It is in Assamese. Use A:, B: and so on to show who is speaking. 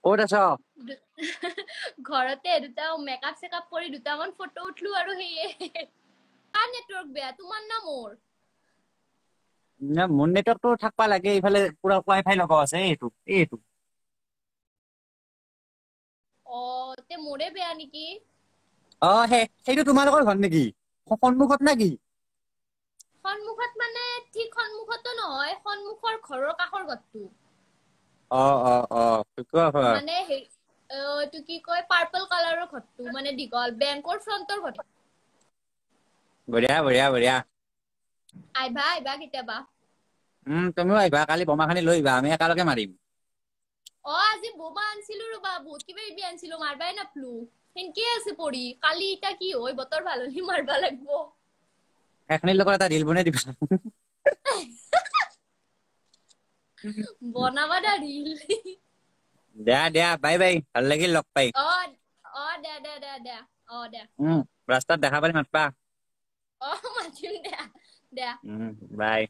A: ক'ত আছ?
B: ঘৰতে দুটা মেকআপ চেকআপ কৰি দুটামান ফটো উঠলো আৰু সেয়ে কাৰ নেটৱৰ্ক বেয়া তোমাৰ না মোৰ
A: মোৰ নেটৱৰ্কটো থাকবা লাগে ইফালে পুৰা ৱাইফাই লগাও আছে এইটো
B: তে মোৰে বেয়া নেকি
A: সেইটো তোমালোকৰ ঘৰ নেকি সন্মুখত নেকি
B: সন্মুখত মানে ঠিক সন্মুখতো নহয় সন্মুখৰ ঘৰৰ কাষৰ ঘৰটো মানে এইটো কি কয় পাৰ্পল কালাৰৰ ঘৰটো মানে দীঘল বেংকৰ ফ্ৰণ্টৰ ঘৰ
A: বঢ়িয়া
B: আহিবা কেতিয়াবা
A: তুমিও আহিবা কালি বোমাখানি লৈ আহিবা আমি একেলগে মাৰিম
B: আজি বোমা আনছিলো ৰবা বহুত কিবা কিবি আনছিলো মাৰবাই নাপলো সেনকে আছে পৰি কালি ইটা কি হয় বতৰ ভাল হলি মাৰবা লাগব
A: এখনিৰ লগত এটা ৰিল বনাই দিবা
B: বনাবা দা ৰিল
A: দিয়া বাই ভাল লাগিল লগ পাই
B: দে
A: ৰাস্তাত দেখা পালে মাতবা
B: মাতিম দে
A: বাই